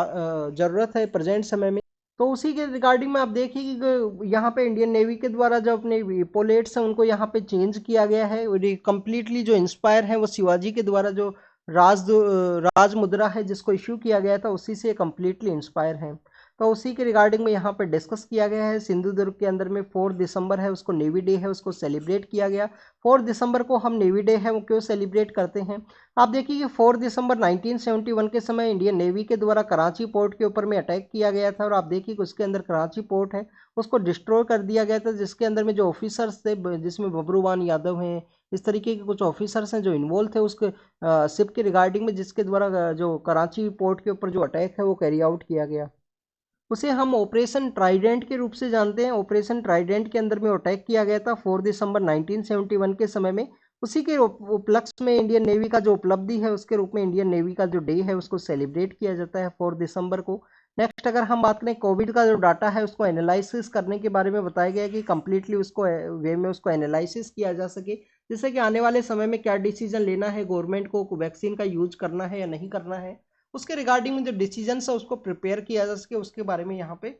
ज़रूरत है प्रेजेंट समय में। तो उसी के रिगार्डिंग में आप देखिए कि यहाँ पे इंडियन नेवी के द्वारा जो अपने इपोलेट्स हैं उनको यहाँ पे चेंज किया गया है, और ये कम्प्लीटली जो इंस्पायर है वो शिवाजी के द्वारा जो राज मुद्रा है जिसको इशू किया गया था उसी से कम्प्लीटली इंस्पायर है। तो उसी के रिगार्डिंग में यहाँ पर डिस्कस किया गया है। सिंधु दुर्ग के अंदर में 4 दिसंबर है उसको नेवी डे है उसको सेलिब्रेट किया गया। 4 दिसंबर को हम नेवी डे है वो क्यों सेलिब्रेट करते हैं? आप देखिए कि 4 दिसंबर 1971 के समय इंडियन नेवी के द्वारा कराची पोर्ट के ऊपर में अटैक किया गया था, और आप देखिए कि उसके अंदर कराची पोर्ट है उसको डिस्ट्रॉय कर दिया गया था, जिसके अंदर में जो ऑफिसर्स थे जिसमें बबरूवान यादव हैं, इस तरीके के कुछ ऑफिसर्स हैं जो इन्वॉल्व थे उसके शिप के रिगार्डिंग में, जिसके द्वारा जो कराची पोर्ट के ऊपर जो अटैक है वो कैरी आउट किया गया। उसे हम ऑपरेशन ट्राइडेंट के रूप से जानते हैं। ऑपरेशन ट्राइडेंट के अंदर में अटैक किया गया था 4 दिसंबर 1971 के समय में। उसी के उपलक्ष्य में इंडियन नेवी का जो उपलब्धि है उसके रूप में इंडियन नेवी का जो डे है उसको सेलिब्रेट किया जाता है 4 दिसंबर को। नेक्स्ट अगर हम बात करें कोविड का जो डाटा है उसको एनालिसिस करने के बारे में बताया गया है कि कम्प्लीटली उसको वे में उसको एनालिसिस किया जा सके, जिससे कि आने वाले समय में क्या डिसीजन लेना है, गवर्नमेंट को वैक्सीन का यूज करना है या नहीं करना है, उसके रिगार्डिंग में जो डिसीजन है उसको प्रिपेयर किया जा सके, उसके बारे में यहाँ पे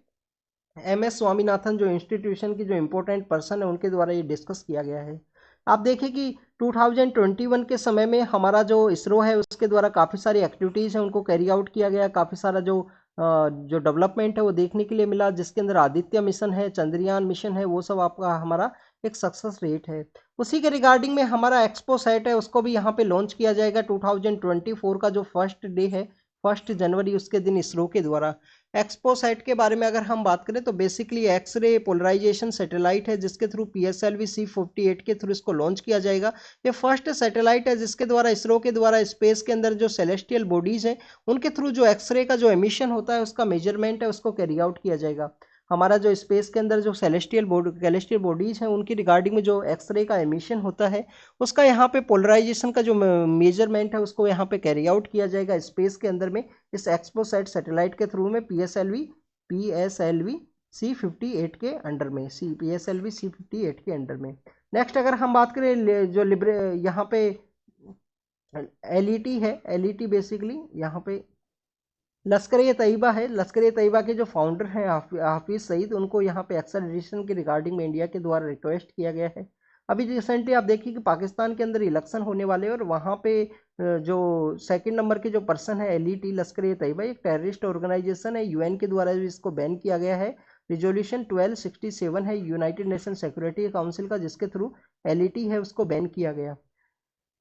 MS स्वामीनाथन जो इंस्टीट्यूशन की जो इम्पोर्टेंट पर्सन है उनके द्वारा ये डिस्कस किया गया है। आप देखिए कि 2021 के समय में हमारा जो इसरो है उसके द्वारा काफ़ी सारी एक्टिविटीज़ हैं उनको कैरी आउट किया गया, काफ़ी सारा जो डेवलपमेंट है वो देखने के लिए मिला, जिसके अंदर आदित्य मिशन है, चंद्रयान मिशन है, वो सब आपका हमारा एक सक्सेस रेट है। उसी के रिगार्डिंग में हमारा एक्सपो सेट है उसको भी यहाँ पे लॉन्च किया जाएगा 2024 का जो फर्स्ट डे है 1 जनवरी, उसके दिन इसरो के द्वारा। एक्सपो सेट के बारे में अगर हम बात करें तो बेसिकली एक्सरे पोलराइजेशन सैटेलाइट है जिसके थ्रू PSLV C58 के थ्रू इसको लॉन्च किया जाएगा। ये फर्स्ट सैटेलाइट है जिसके द्वारा इसरो के द्वारा स्पेस के अंदर जो सेलेस्टियल बॉडीज हैं उनके थ्रू जो एक्सरे का जो एमिशन होता है उसका मेजरमेंट है उसको कैरी आउट किया जाएगा। हमारा जो स्पेस के अंदर जो सेलेस्टियल बॉडीज हैं उनकी रिगार्डिंग में जो एक्सरे का एमिशन होता है उसका यहाँ पे पोलराइजेशन का जो मेजरमेंट है उसको यहाँ पे कैरी आउट किया जाएगा स्पेस के अंदर में इस एक्सपोसैट सैटेलाइट के थ्रू में PSLV C58 के अंडर में PSLV C58 के अंडर में। नेक्स्ट अगर हम बात करें जो यहाँ पे LET है, LET बेसिकली यहाँ पे लश्कर-ए-तैयबा है। लश्कर-ए-तैयबा के जो फाउंडर हैं हाफिज़ सईद, उनको यहाँ पे एक्स्ट्राडिशन के रिगार्डिंग में इंडिया के द्वारा रिक्वेस्ट किया गया है। अभी रिसेंटली आप देखिए कि पाकिस्तान के अंदर इलेक्शन होने वाले हैं और वहाँ पे जो सेकंड नंबर के जो पर्सन है LET लश्कर-ए-तैयबा एक टेररिस्ट ऑर्गेनाइजेशन है, UN के द्वारा भी इसको बैन किया गया है। रिजोल्यूशन 1267 है यूनाइटेड नेशन सिक्योरिटी काउंसिल का, जिसके थ्रू LET है उसको बैन किया गया।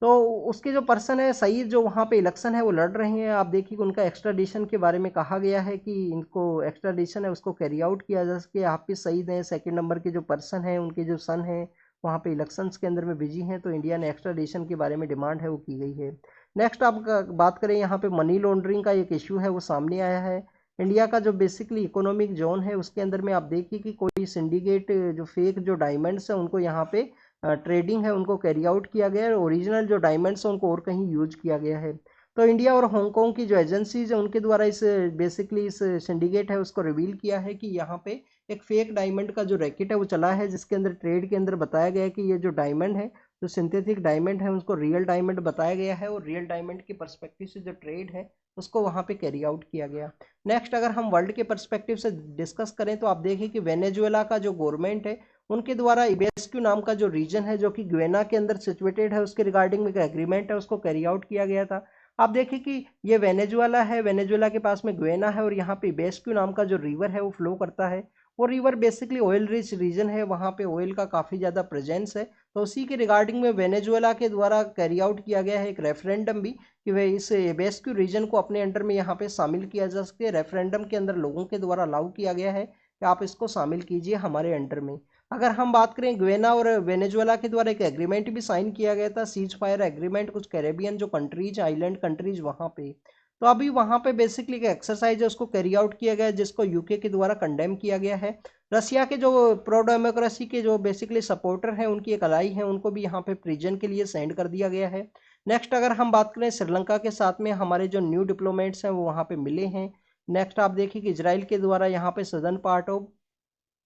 तो उसके जो पर्सन है सईद जो वहाँ पे इलेक्शन है वो लड़ रहे हैं। आप देखिए उनका एक्स्ट्राडिशन के बारे में कहा गया है कि इनको एक्स्ट्राडिशन है उसको कैरी आउट किया जा सके। हाफिज़ सईद हैं सेकंड नंबर के जो पर्सन हैं, उनके जो सन हैं वहाँ पे इलेक्शंस के अंदर में बिजी हैं, तो इंडिया ने एक्स्ट्राडिशन के बारे में डिमांड है वो की गई है। नेक्स्ट आप बात करें यहाँ पे मनी लॉन्ड्रिंग का एक इशू है वो सामने आया है। इंडिया का जो बेसिकली इकोनॉमिक जोन है उसके अंदर में आप देखिए कि कोई सिंडिकेट जो फेक जो डायमंड्स हैं उनको यहाँ पे ट्रेडिंग है उनको कैरी आउट किया गया है, ओरिजिनल जो डायमंड्स हैं उनको और कहीं यूज किया गया है। तो इंडिया और हांगकांग की जो एजेंसीज है उनके द्वारा इस बेसिकली इस सिंडिकेट है उसको रिवील किया है कि यहाँ पे एक फेक डायमंड का जो रैकेट है वो चला है, जिसके अंदर ट्रेड के अंदर बताया गया है कि ये जो डायमंड है जो सिंथेटिक डायमंड है उसको रियल डायमंड बताया गया है और रियल डायमंड के पर्सपेक्टिव से जो ट्रेड है उसको वहाँ पे कैरी आउट किया गया। नेक्स्ट अगर हम वर्ल्ड के पर्सपेक्टिव से डिस्कस करें तो आप देखें कि वेनेजुएला का जो गवर्नमेंट है उनके द्वारा इबेस्क्यू नाम का जो रीजन है जो कि ग्वेना के अंदर सिचुएटेड है उसके रिगार्डिंग में एक एग्रीमेंट है उसको कैरी आउट किया गया था। आप देखिए कि ये वेनेजुएला है, वेनेजुएला के पास में ग्वेना है और यहाँ पे इबेस्क्यू नाम का जो रिवर है वो फ्लो करता है। वो river basically oil rich region है, वहाँ पे ऑयल का काफ़ी ज़्यादा प्रेजेंस है। तो उसी के रिगार्डिंग में वेनेजुएला के द्वारा कैरी आउट किया गया है एक रेफरेंडम भी कि वे इस इबेस्क्यू रीजन को अपने अंडर में यहाँ पे शामिल किया जा सके। रेफरेंडम के अंदर लोगों के द्वारा अलाउ किया गया है कि आप इसको शामिल कीजिए हमारे अंडर में। अगर हम बात करें ग्वेना और वेनेजुएला के द्वारा एक एग्रीमेंट भी साइन किया गया था, सीज फायर एग्रीमेंट, कुछ कैरेबियन जो कंट्रीज आइलैंड कंट्रीज वहाँ पे। तो अभी वहाँ पे बेसिकली एक एक्सरसाइज है उसको कैरी आउट किया गया है जिसको यूके के द्वारा कंडेम किया गया है। रसिया के जो प्रो डेमोक्रेसी के जो बेसिकली सपोर्टर हैं उनकी एक अलाई है उनको भी यहाँ पे प्रिजन के लिए सेंड कर दिया गया है। नेक्स्ट अगर हम बात करें श्रीलंका के साथ में हमारे जो न्यू डिप्लोमेट्स हैं वो वहाँ पे मिले हैं। नेक्स्ट आप देखिए कि इजराइल के द्वारा यहाँ पे सदर्न पार्ट ऑफ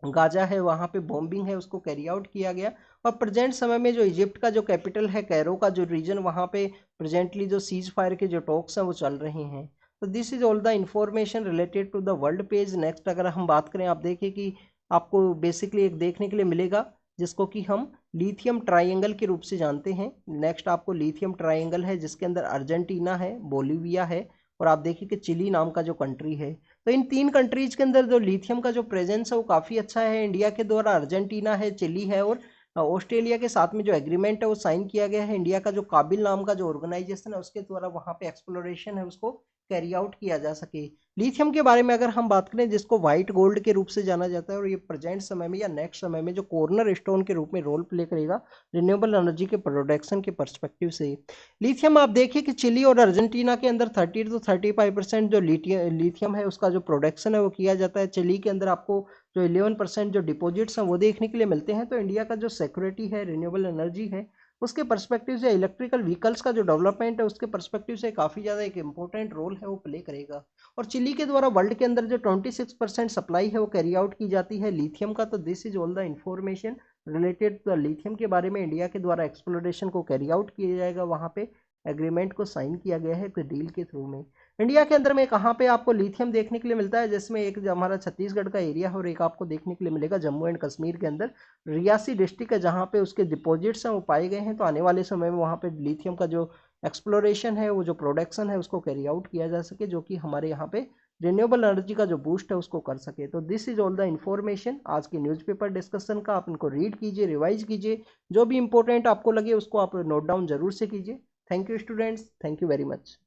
गाजा है वहाँ पे बॉम्बिंग है उसको कैरी आउट किया गया। और प्रेजेंट समय में जो इजिप्ट का जो कैपिटल है कैरो का जो रीजन वहाँ पे प्रेजेंटली जो सीज फायर के जो टॉक्स हैं वो चल रहे हैं। तो this is all the information related to the world page. Next अगर हम बात करें आप देखिए कि आपको बेसिकली एक देखने के लिए मिलेगा जिसको कि हम लिथियम ट्राइंगल के रूप से जानते हैं। नेक्स्ट आपको लिथियम ट्राइंगल है जिसके अंदर अर्जेंटीना है, बोलीविया है और आप देखिए कि चिली नाम का जो कंट्री है। तो इन तीन कंट्रीज के अंदर जो लिथियम का जो प्रेजेंस है वो काफ़ी अच्छा है। इंडिया के द्वारा अर्जेंटीना है, चिली है और ऑस्ट्रेलिया के साथ में जो एग्रीमेंट है वो साइन किया गया है। इंडिया का जो काबिल नाम का जो ऑर्गेनाइजेशन है उसके द्वारा वहाँ पे एक्सप्लोरेशन है उसको कैरी आउट किया जा सके। लिथियम के बारे में अगर हम बात करें जिसको व्हाइट गोल्ड के रूप से जाना जाता है और ये प्रेजेंट समय में या नेक्स्ट समय में जो कॉर्नर स्टोन के रूप में रोल प्ले करेगा रिन्यूएबल एनर्जी के प्रोडक्शन के पर्सपेक्टिव से। लिथियम आप देखिए कि चिली और अर्जेंटीना के अंदर 30 to 35% जो लिथियम है उसका जो प्रोडक्शन है वो किया जाता है। चिली के अंदर आपको जो 11% जो डिपॉजिट्स हैं वो देखने के लिए मिलते हैं। तो इंडिया का जो सिक्योरिटी है, रिन्यूएबल एनर्जी है, उसके पर्सपेक्टिव से इलेक्ट्रिकल व्हीकल्स का जो डेवलपमेंट है उसके पर्सपेक्टिव से काफ़ी ज़्यादा एक इम्पोर्टेंट रोल है वो प्ले करेगा। और चिली के द्वारा वर्ल्ड के अंदर जो 26% सप्लाई है वो कैरी आउट की जाती है लिथियम का। तो this is all the information related to lithium के बारे में। इंडिया के द्वारा एक्सप्लोरेशन को कैरी आउट किया जाएगा, वहाँ पे एग्रीमेंट को साइन किया गया है डील के थ्रू में। इंडिया के अंदर में कहाँ पे आपको लिथियम देखने के लिए मिलता है, जिसमें एक हमारा छत्तीसगढ़ का एरिया है और एक आपको देखने के लिए मिलेगा जम्मू एंड कश्मीर के अंदर रियासी डिस्ट्रिक्ट है, जहाँ पे उसके डिपॉजिट्स हैं वो पाए गए हैं। तो आने वाले समय में वहाँ पे लिथियम का जो एक्सप्लोरेशन है, वो जो प्रोडक्शन है उसको कैरी आउट किया जा सके, जो कि हमारे यहाँ पे रिन्यूएबल एनर्जी का जो बूस्ट है उसको कर सके। तो this is all the information आज के न्यूज़पेपर डिस्कशन का। आप इनको रीड कीजिए, रिवाइज कीजिए, जो भी इंपॉर्टेंट आपको लगे उसको आप नोट डाउन जरूर से कीजिए। Thank you students, thank you very much.